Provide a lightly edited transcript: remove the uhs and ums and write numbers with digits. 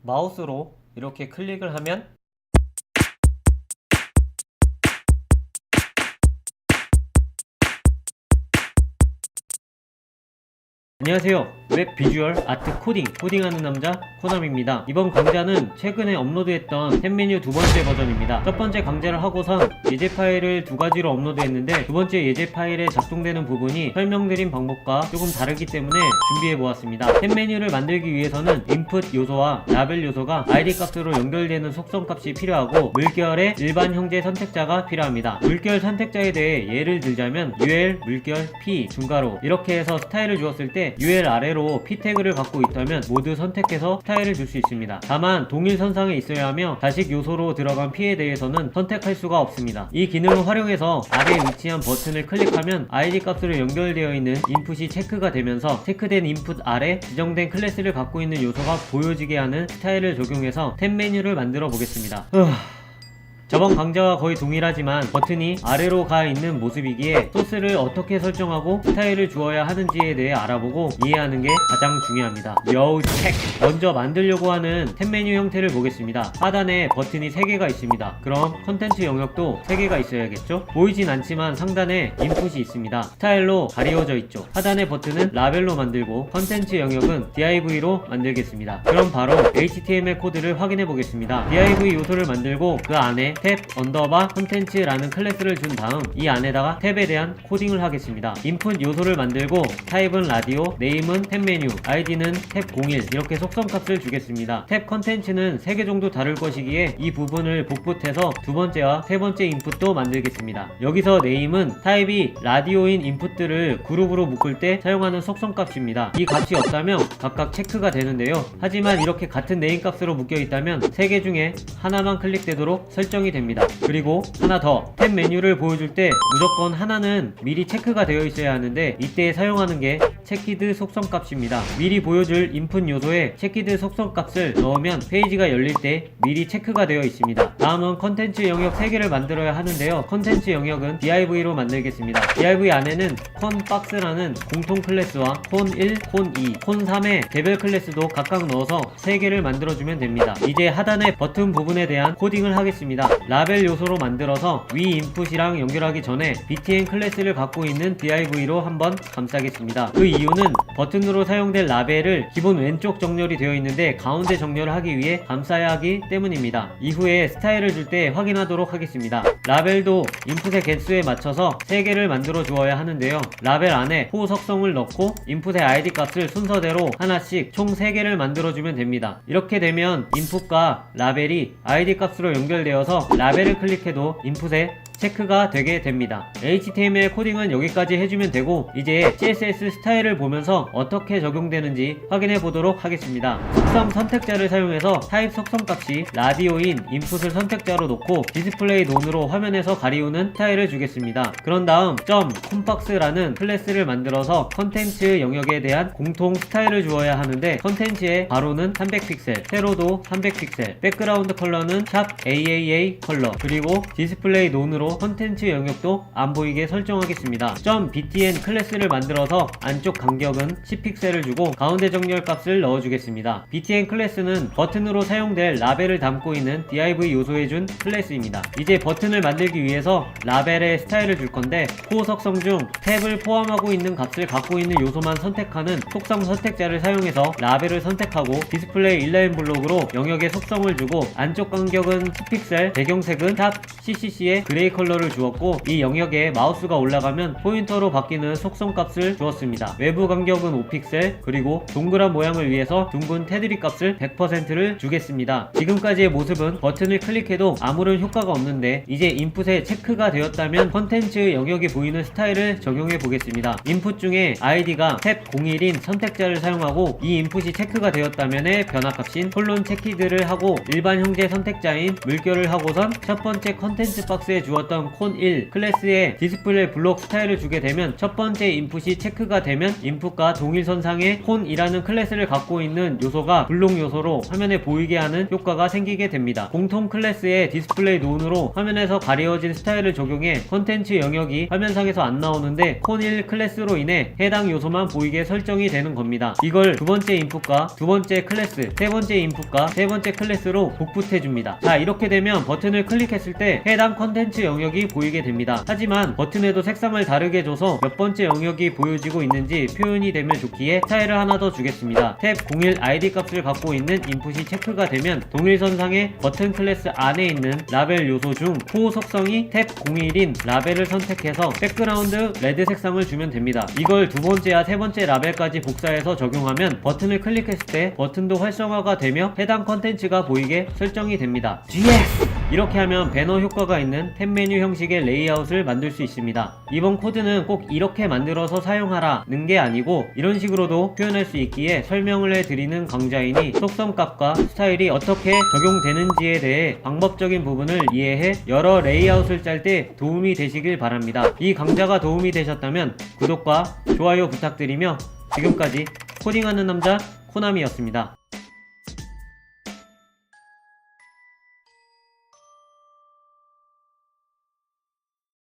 마우스로 이렇게 클릭을 하면 안녕하세요. 웹 비주얼 아트 코딩하는 남자 코남입니다. 이번 강좌는 최근에 업로드했던 템 메뉴 두 번째 버전입니다. 첫 번째 강좌를 하고선 예제 파일을 두 가지로 업로드했는데 두 번째 예제 파일에 작동되는 부분이 설명드린 방법과 조금 다르기 때문에 준비해 보았습니다. 템 메뉴를 만들기 위해서는 인풋 요소와 라벨 요소가 id 값으로 연결되는 속성 값이 필요하고 물결의 일반 형제 선택자가 필요합니다. 물결 선택자에 대해 예를 들자면 ul, 물결, p, 중괄호 이렇게 해서 스타일을 주었을 때 ul 아래로 p 태그를 갖고 있다면 모두 선택해서 스타일을 줄 수 있습니다. 다만 동일 선상에 있어야 하며 자식 요소로 들어간 p에 대해서는 선택할 수가 없습니다. 이 기능을 활용해서 아래에 위치한 버튼을 클릭하면 id 값으로 연결되어 있는 인풋이 체크가 되면서 체크된 인풋 아래 지정된 클래스를 갖고 있는 요소가 보여지게 하는 스타일을 적용해서 템 메뉴를 만들어 보겠습니다. 저번 강좌와 거의 동일하지만 버튼이 아래로 가 있는 모습이기에 소스를 어떻게 설정하고 스타일을 주어야 하는지에 대해 알아보고 이해하는 게 가장 중요합니다. 여우 체크! 먼저 만들려고 하는 템 메뉴 형태를 보겠습니다. 하단에 버튼이 3개가 있습니다. 그럼 컨텐츠 영역도 3개가 있어야겠죠? 보이진 않지만 상단에 인풋이 있습니다. 스타일로 가리워져 있죠. 하단의 버튼은 라벨로 만들고 컨텐츠 영역은 div로 만들겠습니다. 그럼 바로 HTML 코드를 확인해 보겠습니다. div 요소를 만들고 그 안에 탭 언더바 컨텐츠라는 클래스를 준 다음 이 안에다가 탭에 대한 코딩을 하겠습니다. 인풋 요소를 만들고 타입은 라디오, 네임은 탭 메뉴, id는 탭 01 이렇게 속성 값을 주겠습니다. 탭 컨텐츠는 3개 정도 다를 것이기에 이 부분을 복붙해서 두 번째와 세 번째 인풋도 만들겠습니다. 여기서 네임은 타입이 라디오인 인풋들을 그룹으로 묶을 때 사용하는 속성 값입니다. 이 값이 없다면 각각 체크가 되는데요. 하지만 이렇게 같은 네임 값으로 묶여 있다면 3개 중에 하나만 클릭되도록 설정이 됩니다. 그리고 하나 더, 탭 메뉴를 보여줄 때 무조건 하나는 미리 체크가 되어 있어야 하는데 이때 사용하는 게 체키드 속성 값입니다. 미리 보여줄 인풋 요소에 체키드 속성 값을 넣으면 페이지가 열릴 때 미리 체크가 되어 있습니다. 다음은 컨텐츠 영역 3개를 만들어야 하는데요. 컨텐츠 영역은 div로 만들겠습니다. div 안에는 콘박스라는 공통 클래스와 콘1, 콘2, 콘3의 개별 클래스도 각각 넣어서 3개를 만들어주면 됩니다. 이제 하단의 버튼 부분에 대한 코딩을 하겠습니다. 라벨 요소로 만들어서 위 인풋이랑 연결하기 전에 btn 클래스를 갖고 있는 div로 한번 감싸겠습니다. 그 이유는 버튼으로 사용될 라벨을 기본 왼쪽 정렬이 되어 있는데 가운데 정렬을 하기 위해 감싸야 하기 때문입니다. 이후에 스타일을 줄 때 확인하도록 하겠습니다. 라벨도 인풋의 개수에 맞춰서 3개를 만들어 주어야 하는데요. 라벨 안에 호 석성을 넣고 인풋의 id 값을 순서대로 하나씩 총 3개를 만들어 주면 됩니다. 이렇게 되면 인풋과 라벨이 id 값으로 연결되어서 라벨을 클릭해도 인풋에 체크가 되게 됩니다. HTML 코딩은 여기까지 해주면 되고 이제 CSS 스타일을 보면서 어떻게 적용되는지 확인해 보도록 하겠습니다. 속성 선택자를 사용해서 타입 속성 값이 라디오인 인풋을 선택자로 놓고 디스플레이 논으로 화면에서 가리우는 스타일을 주겠습니다. 그런 다음 콤박스라는 클래스를 만들어서 컨텐츠 영역에 대한 공통 스타일을 주어야 하는데 컨텐츠의 가로는 300픽셀, 세로도 300픽셀, 백그라운드 컬러는 샵 AAA 컬러, 그리고 디스플레이 논으로 컨텐츠 영역도 안 보이게 설정하겠습니다. .btn 클래스를 만들어서 안쪽 간격은 10픽셀을 주고 가운데 정렬 값을 넣어주겠습니다. btn 클래스는 버튼으로 사용될 라벨을 담고 있는 div 요소에 준 클래스입니다. 이제 버튼을 만들기 위해서 라벨의 스타일을 줄 건데 호 석성 중 탭을 포함하고 있는 값을 갖고 있는 요소만 선택하는 속성 선택자를 사용해서 라벨을 선택하고 디스플레이 인라인 블록으로 영역에 속성을 주고 안쪽 간격은 10픽셀, 배경색은 샵 CCC의 그레이 컬러를 주었고 이 영역에 마우스가 올라가면 포인터로 바뀌는 속성 값을 주었습니다. 외부 간격은 5픽셀, 그리고 동그란 모양을 위해서 둥근 테두리 값을 100%를 주겠습니다. 지금까지의 모습은 버튼을 클릭해도 아무런 효과가 없는데 이제 인풋에 체크가 되었다면 컨텐츠 영역이 보이는 스타일을 적용해 보겠습니다. 인풋 중에 id가 탭 01인 선택자를 사용하고 이 인풋이 체크가 되었다면의 변화값인 콜론 체키드를 하고 일반 형제 선택자인 물결을 하고선 첫 번째 컨텐츠 박스에 주었던 어떤 콘1 클래스의 디스플레이 블록 스타일을 주게 되면 첫 번째 인풋이 체크가 되면 인풋과 동일선상의 콘이라는 클래스를 갖고 있는 요소가 블록 요소로 화면에 보이게 하는 효과가 생기게 됩니다. 공통 클래스의 디스플레이 논으로 화면에서 가려진 스타일을 적용해 컨텐츠 영역이 화면상에서 안 나오는데 콘1 클래스로 인해 해당 요소만 보이게 설정이 되는 겁니다. 이걸 두 번째 인풋과 두 번째 클래스, 세 번째 인풋과 세 번째 클래스로 복붙해 줍니다. 자, 이렇게 되면 버튼을 클릭했을 때 해당 컨텐츠 영역이 보이게 됩니다. 하지만 버튼에도 색상을 다르게 줘서 몇 번째 영역이 보여지고 있는지 표현이 되면 좋기에 스타일을 하나 더 주겠습니다. 탭 01 ID 값을 갖고 있는 인풋이 체크가 되면 동일선상의 버튼 클래스 안에 있는 라벨 요소 중 호 속성이 탭 01인 라벨을 선택해서 백그라운드 레드 색상을 주면 됩니다. 이걸 두 번째와 세 번째 라벨까지 복사해서 적용하면 버튼을 클릭했을 때 버튼도 활성화가 되며 해당 컨텐츠가 보이게 설정이 됩니다. GS! 이렇게 하면 배너 효과가 있는 탭 메뉴 형식의 레이아웃을 만들 수 있습니다. 이번 코드는 꼭 이렇게 만들어서 사용하라는 게 아니고 이런 식으로도 표현할 수 있기에 설명을 해드리는 강좌이니 속성값과 스타일이 어떻게 적용되는지에 대해 방법적인 부분을 이해해 여러 레이아웃을 짤 때 도움이 되시길 바랍니다. 이 강좌가 도움이 되셨다면 구독과 좋아요 부탁드리며 지금까지 코딩하는 남자 코나미였습니다.